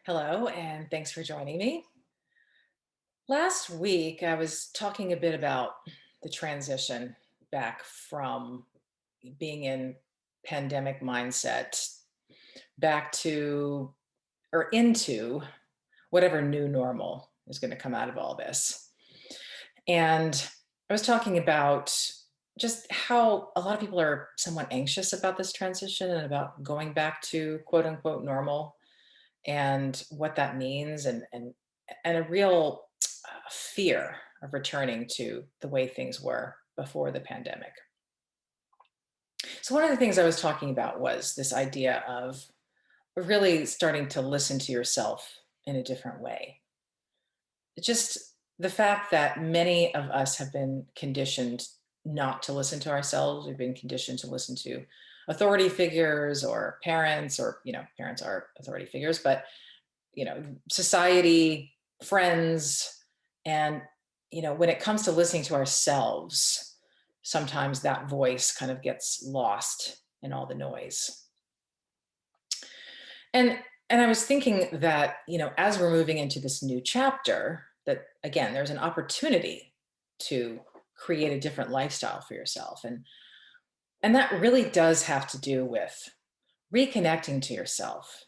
Hello, and thanks for joining me. Last week, I was talking a bit about the transition back from being in pandemic mindset back to or into whatever new normal is going to come out of all this. And I was talking about just how a lot of people are somewhat anxious about this transition and about going back to quote unquote normal and what that means and a real fear of returning to the way things were before the pandemic. So one of the things I was talking about was this idea of really starting to listen to yourself in a different way. Just the fact that many of us have been conditioned not to listen to ourselves. We've been conditioned to listen to authority figures or parents, or parents are authority figures, but society, friends, and when it comes to listening to ourselves, sometimes that voice kind of gets lost in all the noise. And I was thinking that, as we're moving into this new chapter, that again, there's an opportunity to create a different lifestyle for yourself. And that really does have to do with reconnecting to yourself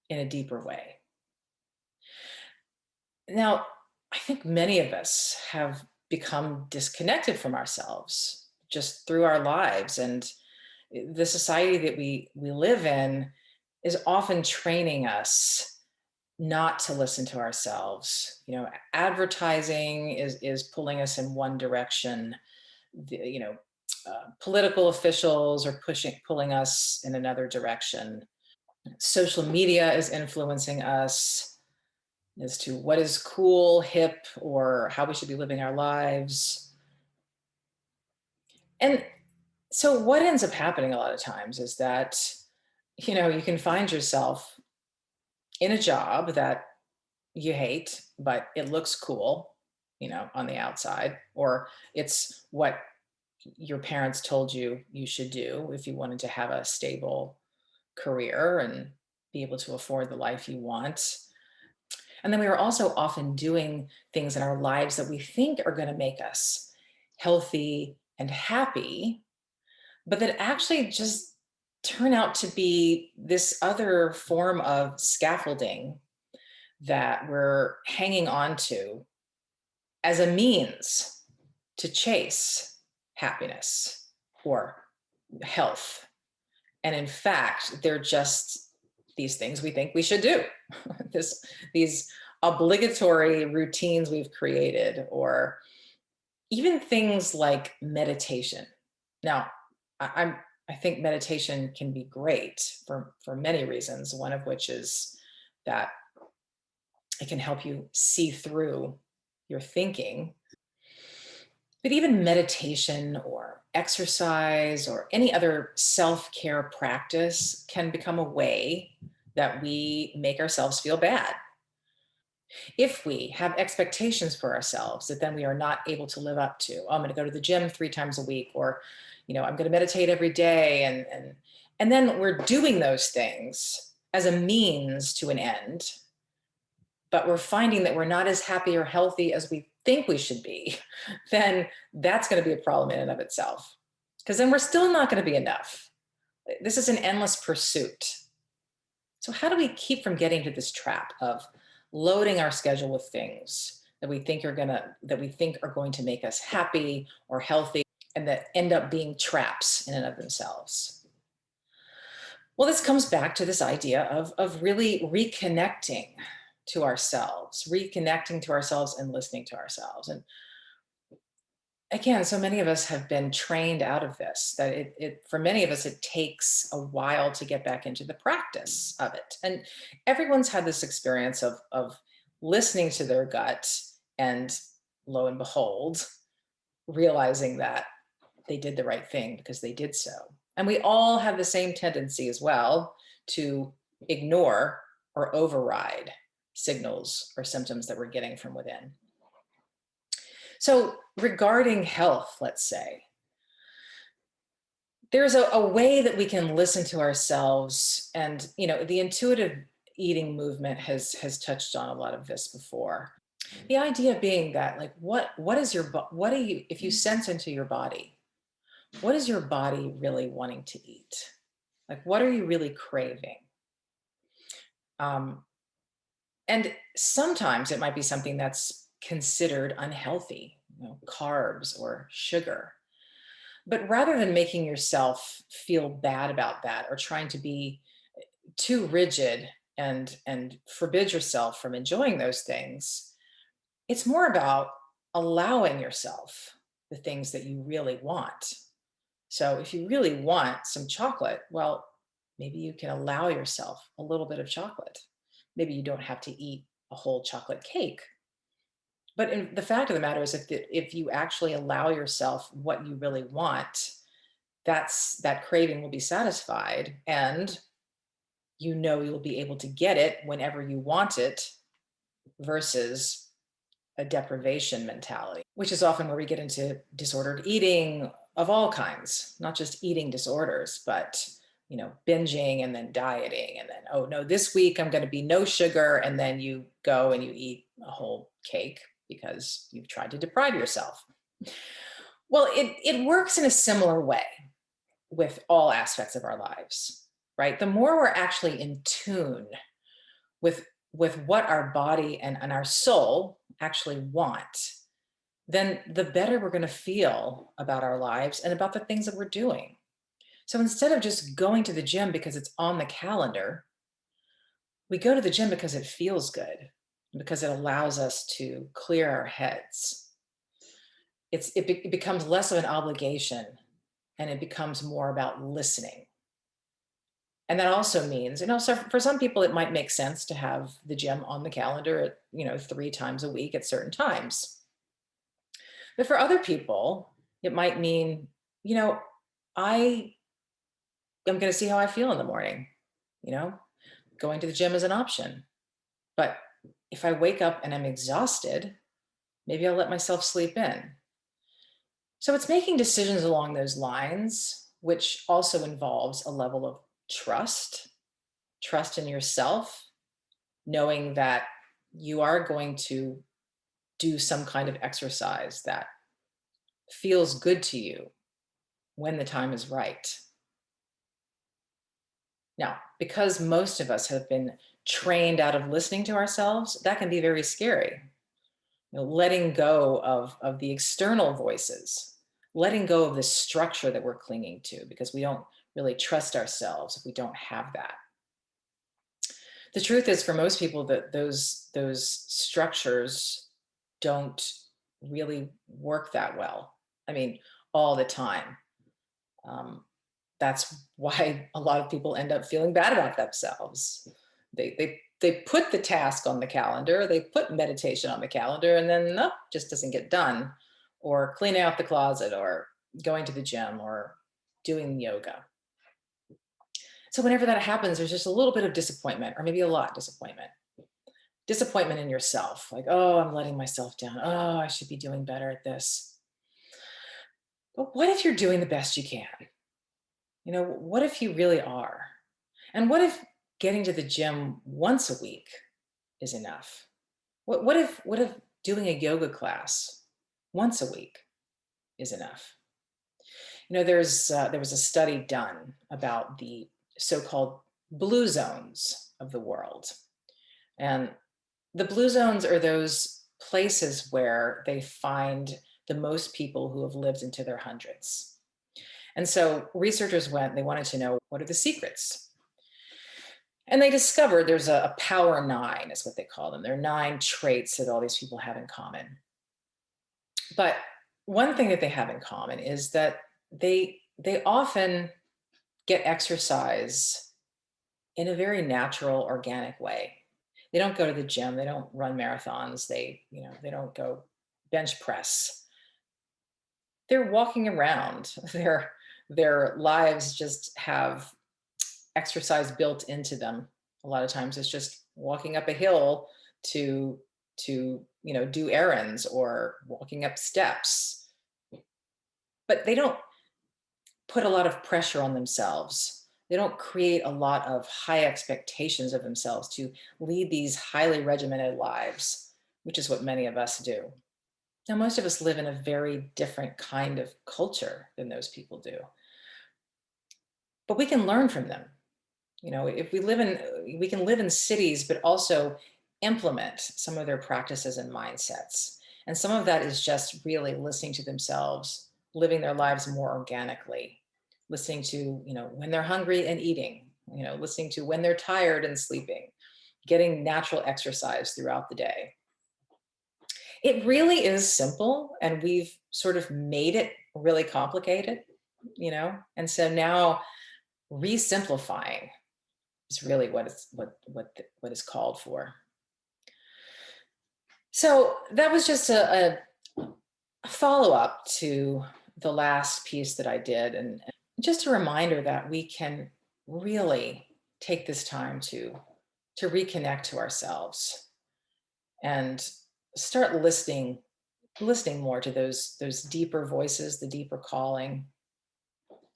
in a deeper way. Now, I think many of us have become disconnected from ourselves just through our lives. And the society that we live in is often training us not to listen to ourselves. Advertising is pulling us in one direction. Political officials are pulling us in another direction. Social media is influencing us as to what is cool, hip, or how we should be living our lives. And so, what ends up happening a lot of times is that, you can find yourself in a job that you hate, but it looks cool, on the outside, or it's what your parents told you you should do if you wanted to have a stable career and be able to afford the life you want. And then we are also often doing things in our lives that we think are going to make us healthy and happy, but that actually just turn out to be this other form of scaffolding that we're hanging on to as a means to chase happiness or health. And in fact, they're just these things we think we should do. These obligatory routines we've created, or even things like meditation. Now, I think meditation can be great for many reasons. One of which is that it can help you see through your thinking. But even meditation or exercise or any other self care practice can become a way that we make ourselves feel bad. If we have expectations for ourselves that then we are not able to live up to, oh, I'm going to go to the gym 3 times a week, or, I'm going to meditate every day. And then we're doing those things as a means to an end, but we're finding that we're not as happy or healthy as we think we should be, then that's going to be a problem in and of itself. Because then we're still not going to be enough. This is an endless pursuit. So, how do we keep from getting to this trap of loading our schedule with things that we think are going to make us happy or healthy, and that end up being traps in and of themselves? Well, this comes back to this idea of really reconnecting to ourselves and listening to ourselves. And again, so many of us have been trained out of this that for many of us, it takes a while to get back into the practice of it. And everyone's had this experience of listening to their gut and, lo and behold, realizing that they did the right thing because they did so. And we all have the same tendency as well to ignore or override signals or symptoms that we're getting from within. So, regarding health, let's say, there's a way that we can listen to ourselves. And, the intuitive eating movement has touched on a lot of this before. The idea being that, like, what is what do you, if you sense into your body, what is your body really wanting to eat? Like, what are you really craving? Um, and sometimes it might be something that's considered unhealthy, carbs or sugar. But rather than making yourself feel bad about that or trying to be too rigid and forbid yourself from enjoying those things, it's more about allowing yourself the things that you really want. So if you really want some chocolate, well, maybe you can allow yourself a little bit of chocolate. Maybe you don't have to eat a whole chocolate cake. But the fact of the matter is, if you actually allow yourself what you really want, that craving will be satisfied, and you'll be able to get it whenever you want it, versus a deprivation mentality, which is often where we get into disordered eating of all kinds, not just eating disorders, but binging and then dieting, and then, oh no, this week I'm going to be no sugar, and then you go and you eat a whole cake because you've tried to deprive yourself. Well, it works in a similar way with all aspects of our lives, right? The more we're actually in tune with what our body and our soul actually want, then the better we're going to feel about our lives and about the things that we're doing. So instead of just going to the gym because it's on the calendar, we go to the gym because it feels good, because it allows us to clear our heads. It becomes less of an obligation, and it becomes more about listening. And that also means, so for some people, it might make sense to have the gym on the calendar at, 3 times a week at certain times. But for other people, it might mean, you know, I am going to see how I feel in the morning. You know, Going to the gym is an option. But if I wake up and I'm exhausted, maybe I'll let myself sleep in. So it's making decisions along those lines, which also involves a level of trust in yourself, knowing that you are going to do some kind of exercise that feels good to you when the time is right. Now, because most of us have been trained out of listening to ourselves, that can be very scary. Letting go of the external voices, letting go of the structure that we're clinging to because we don't really trust ourselves if we don't have that. The truth is, for most people, that those structures don't really work that well. I mean, all the time. Um, that's why a lot of people end up feeling bad about themselves. They put the task on the calendar, they put meditation on the calendar, and then nope, just doesn't get done. Or cleaning out the closet, or going to the gym, or doing yoga. So whenever that happens, there's just a little bit of disappointment, or maybe a lot of disappointment. Disappointment in yourself, like, oh, I'm letting myself down. Oh, I should be doing better at this. But what if you're doing the best you can? What if you really are? And what if getting to the gym once a week is enough? What if doing a yoga class once a week is enough? There was a study done about the so-called blue zones of the world, and the blue zones are those places where they find the most people who have lived into their hundreds. And so researchers they wanted to know, what are the secrets? And they discovered there's a power nine, is what they call them. There are 9 traits that all these people have in common. But one thing that they have in common is that they often get exercise in a very natural, organic way. They don't go to the gym, they don't run marathons, they don't go bench press. They're walking around. Their lives just have exercise built into them. A lot of times it's just walking up a hill to do errands, or walking up steps. But they don't put a lot of pressure on themselves They don't create a lot of high expectations of themselves to lead these highly regimented lives, which is what many of us do. Now, most of us live in a very different kind of culture than those people do, but we can learn from them. You know, if we live in, we can live in cities, but also implement some of their practices and mindsets. And some of that is just really listening to themselves, living their lives more organically, listening to, when they're hungry and eating, listening to when they're tired and sleeping, getting natural exercise throughout the day. It really is simple, and we've sort of made it really complicated, And so now re-simplifying is really what is called for. So that was just a follow-up to the last piece that I did, and just a reminder that we can really take this time to reconnect to ourselves and start listening more to those deeper voices, the deeper calling,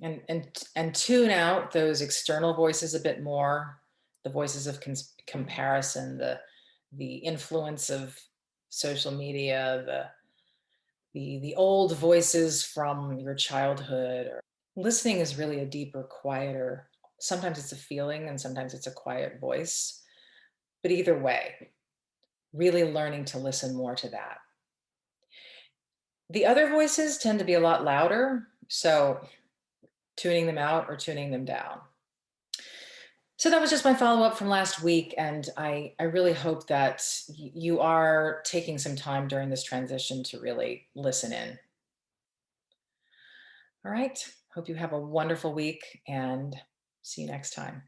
and tune out those external voices a bit more, the voices of comparison, the influence of social media, the old voices from your childhood. Or listening is really a deeper, quieter, sometimes it's a feeling and sometimes it's a quiet voice, but either way, really learning to listen more to that. The other voices tend to be a lot louder, so tuning them out or tuning them down. So that was just my follow up from last week. And I really hope that you are taking some time during this transition to really listen in. All right. Hope you have a wonderful week and see you next time.